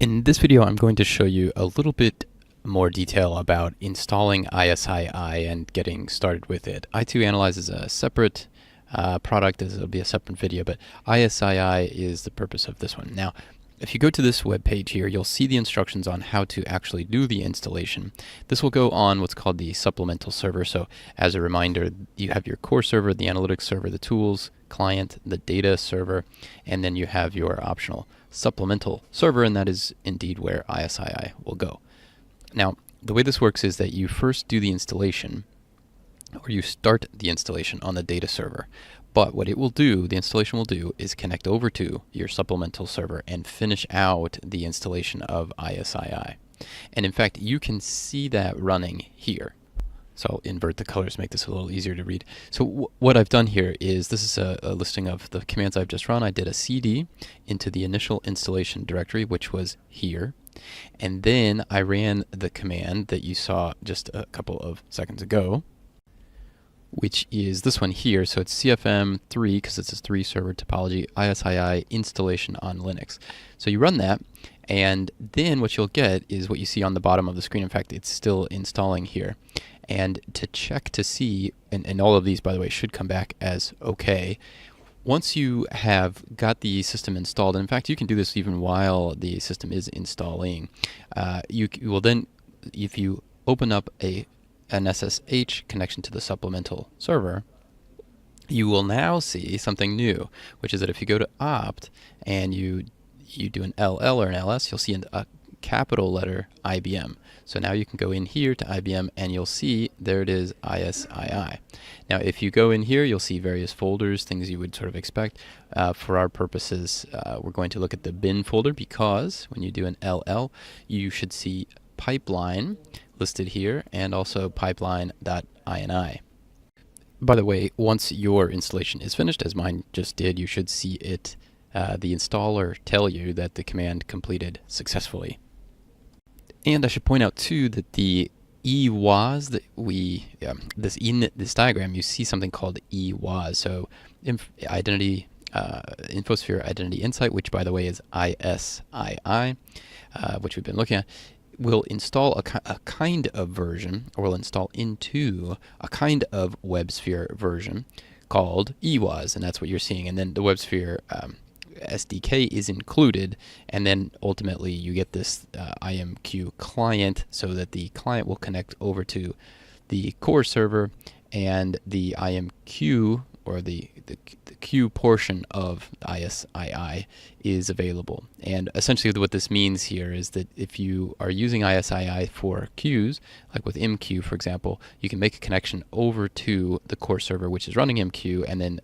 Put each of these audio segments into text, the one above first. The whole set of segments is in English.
In this video, I'm going to show you a little bit more detail about installing ISII and getting started with it. I2 Analyze is a separate product, as it'll be a separate video, but ISII is the purpose of this one. Now, if you go to this web page here, you'll see the instructions on how to actually do the installation. This will go on what's called the supplemental server. So as a reminder, you have your core server, the analytics server, the tools client, the data server, and then you have your optional supplemental server, and that is indeed where ISII will go. Now, the way this works is that you first do the installation, or you start the installation on the data server. But what it will do, the installation will do, is connect over to your supplemental server and finish out the installation of ISII. And in fact, you can see that running here. So I'll invert the colors, make this a little easier to read. So what I've done here is, this is a listing of the commands I've just run. I did a CD into the initial installation directory, which was here. And then I ran the command that you saw just a couple of seconds ago, which is this one here. So it's CFM 3, because it's a 3 server topology, ISII installation on Linux. So you run that, and then what you'll get is what you see on the bottom of the screen. In fact, it's still installing here. And to check to see, and all of these, by the way, should come back as okay. Once you have got the system installed, and in fact, you can do this even while the system is installing, you will then, if you open up an SSH connection to the supplemental server, you will now see something new, which is that if you go to opt and you do an LL or an LS, you'll see a capital letter IBM. So now you can go in here to IBM and you'll see there it is, ISII. Now if you go in here, you'll see various folders, things you would sort of expect. For our purposes, we're going to look at the bin folder, because when you do an LL, you should see pipeline listed here, and also pipeline.ini. By the way, once your installation is finished, as mine just did, you should see it, the installer tell you that the command completed successfully. And I should point out too that the EWAS that in this diagram, you see something called EWAS. So identity, Infosphere Identity Insight, which by the way is ISII, which we've been looking at, will install a kind of version, or will install into a kind of WebSphere version called EWAS, and that's what you're seeing. And then the WebSphere SDK is included, and then ultimately you get this IMQ client, so that the client will connect over to the core server, and the IMQ, or the queue portion of ISII is available. And essentially what this means here is that if you are using ISII for queues, like with MQ for example, you can make a connection over to the core server which is running MQ, and then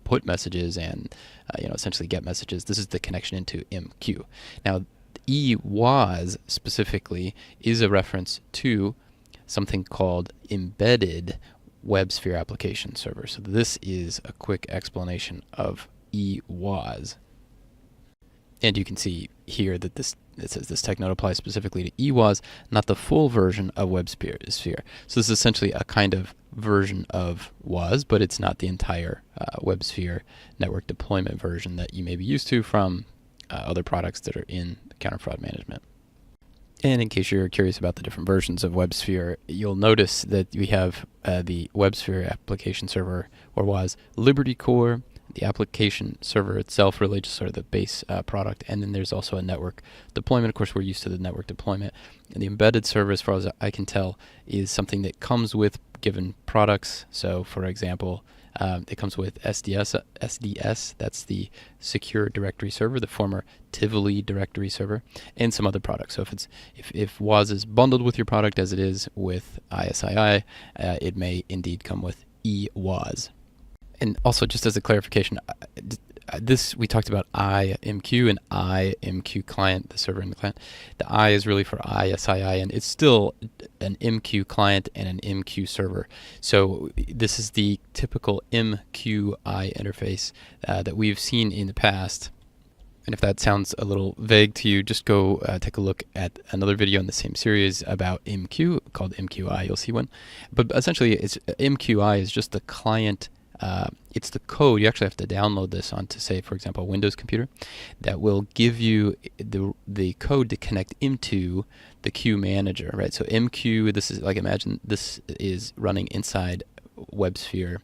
put messages and essentially get messages. This is the connection into MQ. Now EWAS specifically is a reference to something called embedded WebSphere application server. So this is a quick explanation of EWAS. And you can see here that it says this tech note applies specifically to EWAS, not the full version of WebSphere. So this is essentially a kind of version of WAS, but it's not the entire WebSphere network deployment version that you may be used to from other products that are in Counter Fraud Management. And in case you're curious about the different versions of WebSphere, you'll notice that we have the WebSphere application server, or WAS, Liberty Core, the application server itself, really just sort of the base product, and then there's also a network deployment. Of course, we're used to the network deployment. And the embedded server, as far as I can tell, is something that comes with given products. So for example, it comes with SDS, that's the Secure Directory Server, the former Tivoli Directory Server, and some other products. So if WAS is bundled with your product, as it is with ISII, it may indeed come with EWAS. And also, just as a clarification, we talked about IMQ and IMQ client, the server and the client. The I is really for ISII, and it's still an MQ client and an MQ server. So this is the typical MQI interface that we've seen in the past. And if that sounds a little vague to you, just go take a look at another video in the same series about MQ called MQI. You'll see one. But essentially, MQI is just the client It's the code. You actually have to download this onto, say, for example, a Windows computer that will give you the code to connect into the queue manager, right? So MQ, this is like, imagine this is running inside WebSphere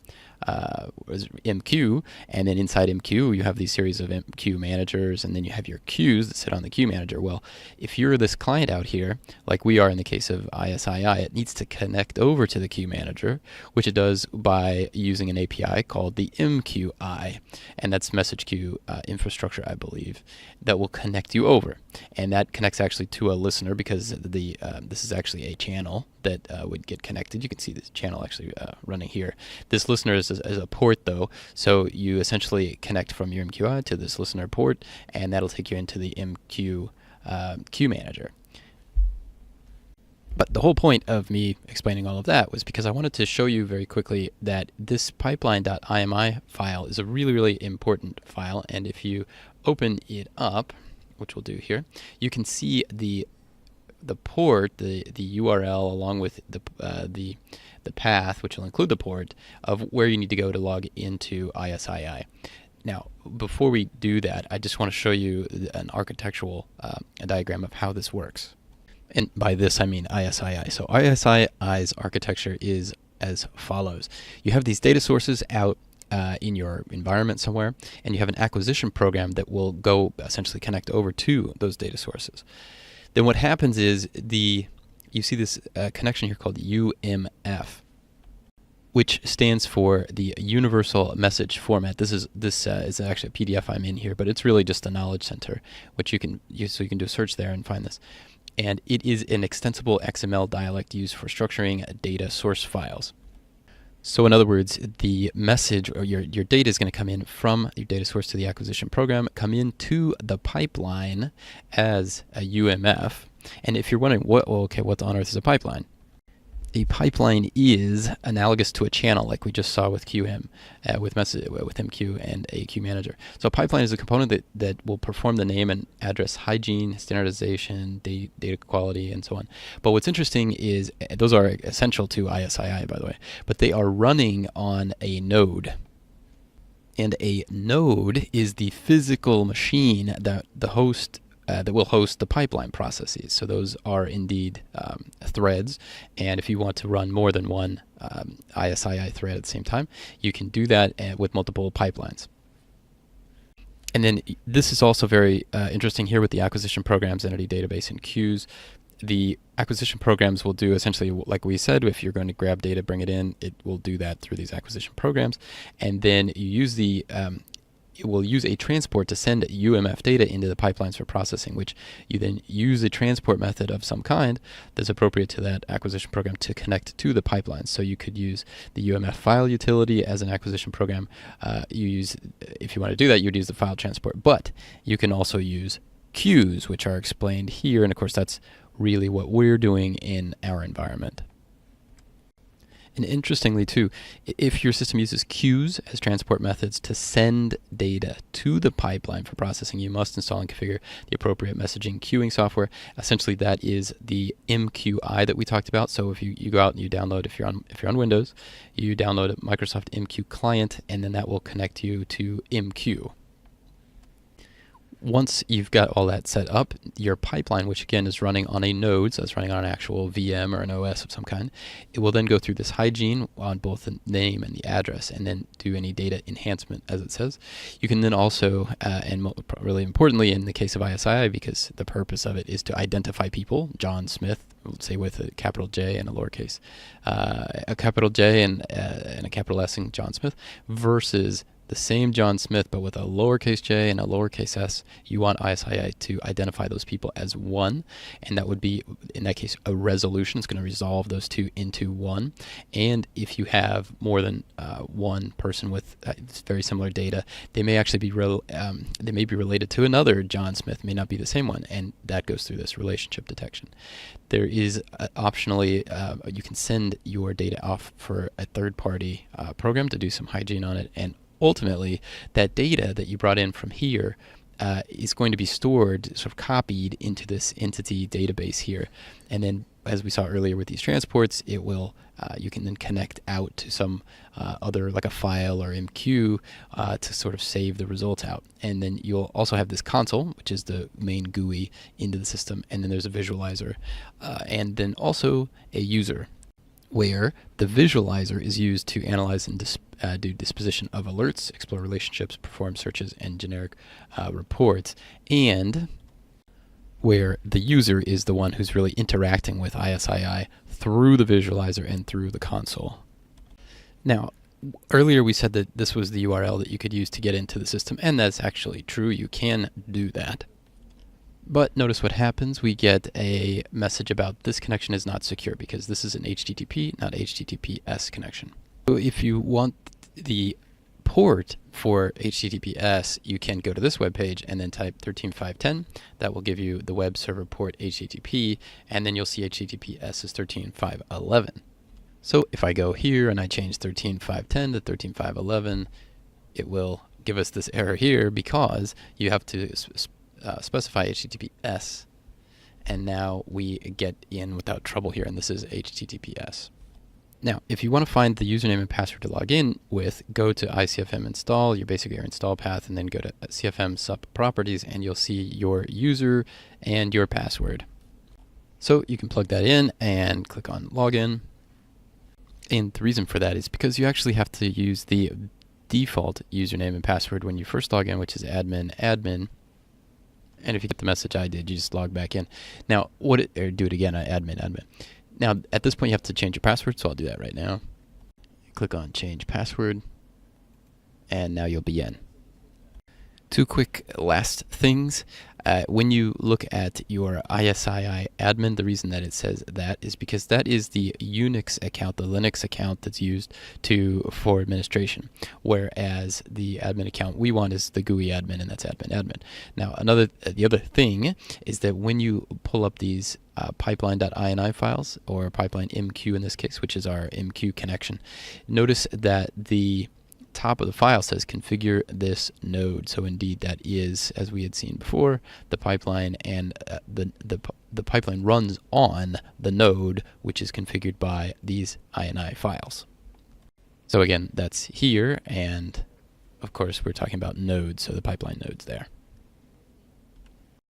MQ, and then inside MQ you have these series of MQ managers, and then you have your queues that sit on the queue manager. Well, if you're this client out here, like we are in the case of ISII, it needs to connect over to the queue manager, which it does by using an API called the MQI, and that's message queue infrastructure, I believe, that will connect you over. And that connects actually to a listener, because this is actually a channel that would get connected. You can see this channel actually running here. This listener is a port though, so you essentially connect from your MQI to this listener port, and that'll take you into the MQ queue manager. But the whole point of me explaining all of that was because I wanted to show you very quickly that this pipeline.imi file is a really, really important file, and if you open it up, which we'll do here, you can see the port, the URL, along with the path, which will include the port of where you need to go to log into ISII. Now, before we do that, I just want to show you an architectural diagram of how this works. And by this, I mean ISII. So ISII's architecture is as follows. You have these data sources out in your environment somewhere, and you have an acquisition program that will go essentially connect over to those data sources. Then what happens is you see this connection here called UMF, which stands for the Universal Message Format. This is actually a PDF I'm in here, but it's really just a knowledge center, which you can use, so you can do a search there and find this. And it is an extensible XML dialect used for structuring data source files. So in other words, the message or your data is going to come in from your data source to the acquisition program, come into the pipeline as a UMF. And if you're wondering, what on earth is a pipeline? A pipeline is analogous to a channel, like we just saw with QM, with MQ and a queue manager. So a pipeline is a component that will perform the name and address hygiene, standardization, data quality, and so on. But what's interesting is those are essential to ISII, by the way, but they are running on a node. And a node is the physical machine that that will host the pipeline processes. So those are indeed threads, and if you want to run more than one ISII thread at the same time, you can do that with multiple pipelines. And then this is also very interesting here with the acquisition programs, entity database, and queues. The acquisition programs will do essentially, like we said, if you're going to grab data, bring it in, it will do that through these acquisition programs. And then you use it will use a transport to send UMF data into the pipelines for processing, which you then use a transport method of some kind that's appropriate to that acquisition program to connect to the pipelines. So you could use the UMF file utility as an acquisition program. If you want to do that, you'd use the file transport. But you can also use queues, which are explained here, and of course that's really what we're doing in our environment. And interestingly too, if your system uses queues as transport methods to send data to the pipeline for processing, you must install and configure the appropriate messaging queuing software. Essentially, that is the MQI that we talked about. So if you go out and you download, if you're on Windows, you download a Microsoft MQ client, and then that will connect you to MQ. Once you've got all that set up, your pipeline, which again is running on a node, so it's running on an actual VM or an OS of some kind, it will then go through this hygiene on both the name and the address, and then do any data enhancement, as it says. You can then also, and really importantly in the case of ISII, because the purpose of it is to identify people, John Smith, say with a capital J and a lowercase, a capital J and a capital S in John Smith, versus the same John Smith, but with a lowercase j and a lowercase s. You want ISII to identify those people as one, and that would be, in that case, a resolution. It's going to resolve those two into one. And if you have more than one person with very similar data, they may actually be related to another John Smith, may not be the same one, and that goes through this relationship detection. There is optionally, you can send your data off for a third-party program to do some hygiene on it, and ultimately, that data that you brought in from here is going to be stored, sort of copied into this entity database here. And then as we saw earlier with these transports, it will you can then connect out to some other, like a file or MQ, to sort of save the results out. And then you'll also have this console, which is the main GUI into the system, and then there's a visualizer, and then also a user, where the visualizer is used to analyze and do disposition of alerts, explore relationships, perform searches, and generic reports, and where the user is the one who's really interacting with ISII through the visualizer and through the console. Now, earlier we said that this was the URL that you could use to get into the system, and that's actually true. You can do that. But notice what happens. We get a message about this connection is not secure because this is an HTTP, not HTTPS connection. So if you want the port for HTTPS, you can go to this web page and then type 13.5.10. That will give you the web server port HTTP, and then you'll see HTTPS is 13.5.11. So if I go here and I change 13.5.10 to 13.5.11, it will give us this error here because you have to specify HTTPS, and now we get in without trouble here, and this is HTTPS. Now, if you want to find the username and password to log in with, go to ICFM install, your basic air install path, and then go to CFM sup properties, and you'll see your user and your password. So you can plug that in and click on login. And the reason for that is because you actually have to use the default username and password when you first log in, which is admin. And if you get the message I did, you just log back in. Now, do it again, admin. Now, at this point, you have to change your password, so I'll do that right now. Click on Change Password, and now you'll be in. Two quick last things. When you look at your ISII admin, the reason that it says that is because that is the Unix account, the Linux account that's used for administration, whereas the admin account we want is the GUI admin, and that's admin. Now, the other thing is that when you pull up these pipeline.ini files, or pipeline MQ in this case, which is our MQ connection, notice that the top of the file says configure this node. So indeed that is, as we had seen before, the pipeline, and the pipeline runs on the node which is configured by these INI files. So again, that's here, and of course we're talking about nodes, so the pipeline nodes there.